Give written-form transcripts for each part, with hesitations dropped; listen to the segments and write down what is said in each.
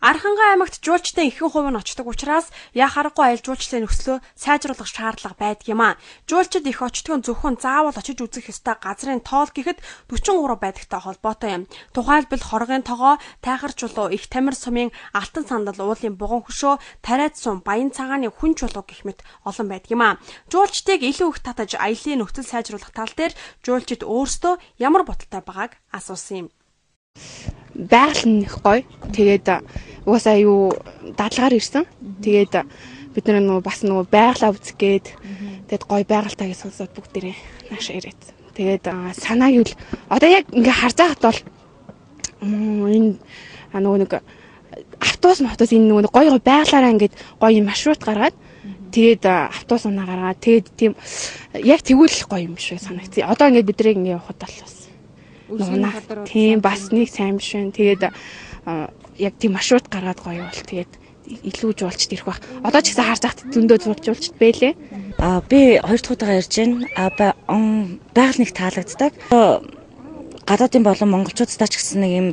Архангай аймагт жуулчдын ихэнх хувь нь очдог учраас яа харахгүй аялал жуулчлалын нөхцлөө сайжруулах шаардлага байдаг юм а. Жуулчид их очтгон зөвхөн заавал очиж үзэх ёстой газрын тоол гэхэд 43 байдагтай холбоотой юм. Тухайлбал хоргын тогоо, тайхар чулуу, их тамир сумын алтан сандал, уулын буган хөшөө, тариад сум, баян цагааны хүн чулуу гэх мэт олон байдаг юм а. Жуулчдыг илүү их татаж аяллаа нөхцөл сайжруулах тал дээр жуулчид өөрсдөө ямар бодолтой байгааг асуусан юм. Байгаль нь их гоё. Тэгээд угаасаа юу дадлгаар ирсэн. Тэгээд бид нөгөө бас нөгөө байгалаа үзгээд тэгээд гоё байгальтайг сонсоод бүгдээрээ наашаа ирээд. Тэгээд санааг юу одоо яг ингээ харж байхад бол энэ нөгөө нэг автобус энэ нөгөө гоё байгалаараа ингээд гоё маршрут гаргаад тэгээд автобус унаа гаргаад тэгээд тийм яг тэгвэл гоё юм шиг санагцсан. Одоо ингээд бидрийг ингээ явахад бол бас тийм бас нэг сайн биш вэ. Тэгээд яг тийм маршрут гаргаад гоё бол тэгээд илүү жуулчд ирэх бах. Одоо ч гэсэн харж захад зөндөө жуулчд бэлээ. Би 2 дахь удаага ярьж байна. Байгаль нэг таалагддаг. Гадаадын болон монголчуудтай ч гэсэн нэг юм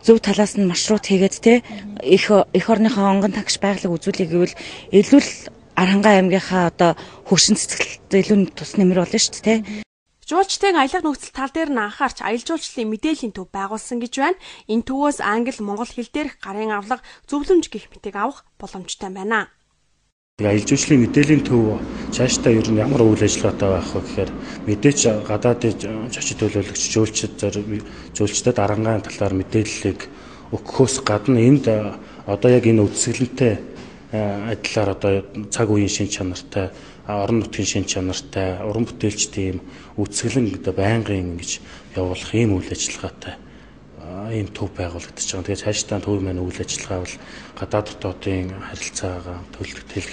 зөв талаас нь маршрут хийгээд те их орныхоо онгон тагш байгалыг үзүүлэх гэвэл илүү л Архангай аймгийнхаа одоо хөршин цэцгэлд илүү тус нэмэр болно шүү дээ те. Жуулчдын аялах нөхцөл тал дээр нь анхаарч аялал жуулчлалын мэдээллийн төв байгуулсан гэж байна. Энэ төвөөс англи, монгол хэл дээрх гарын авлага, зөвлөмж гэх мэтийг авах боломжтой байна. Аялал жуулчлалын мэдээллийн төв цаашдаа ер нь ямар үйл ажиллагаатай байх вэ гэхээр мэдээч гадаадын зочид төлөөлөгч жуулчдад Архангайн талаар мэдээллийг өгөхөөс гадна энд одоо яг энэ үзэсгэлэнтэй адилаар одоо цаг үеийн шин чанартай, орон нутгийн шин чанартай, уран бүтээлчдийн үзэсгэлэн одоо байнгын ингэж явуулах ийм үйл ажиллагаатай ийм төв байгуулагдаж байгаа. Тэгээд цаашдаа төв маань үйл ажиллагаа бол гадаад дотоодын харилцаагаа төлөвлөх.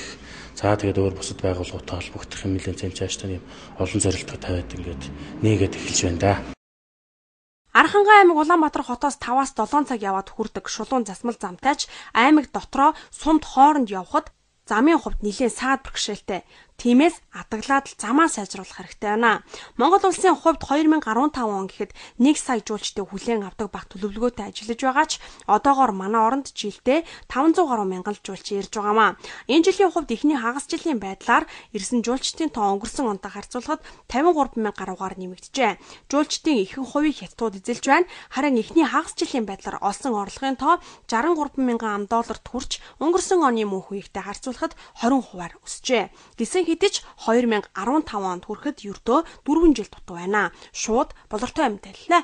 За тэгээд өөр бусад байгууллагуудтай холбогдох юм нэлээд зэм цаашдаа ийм олон зорилттой тавиад ингээд нээгээд эхэлж байна да. Архангай аймаг Улаанбаатар хотоос 5-аас 7 цаг яваад хүрдэг шулуун засмал замтайч аймаг дотроо сумд хооронд явхад замын хувьд нэлээд саад бэрхшээлтэй. Тиймээс адаглаад л замаа сайжруулах хэрэгтэй байна. Монгол улсын хувьд 2015 он гэхэд 1 сая жуулчдыг хүлээн авдаг баг төлөвлөгөөтэй ажиллаж байгаа ч одоогоор манай оронд жилдээ 500 гаруй мянган жуулч ирж байгаамаа. Энэ жилийн хувьд эхний хагас жилийн байдлаар ирсэн жуулчдын тоо өнгөрсөн онтой харьцуулахад 53 мянга гаруйгаар нэмэгджээ. Жуулчдын ихэнх хувийг хятадууд эзэлж байна. Харин эхний хагас жилийн байдлаар олсон орлогын тоо 63 мянган $д хүрч өнгөрсөн оны мөнх үеигтэй харьцуулахад 20% өсжээ. Гэсэн хэдиж 2015 онд хүрэхэд ердөө 4 жил дутуу байна. Шууд болортой мэдээллээ.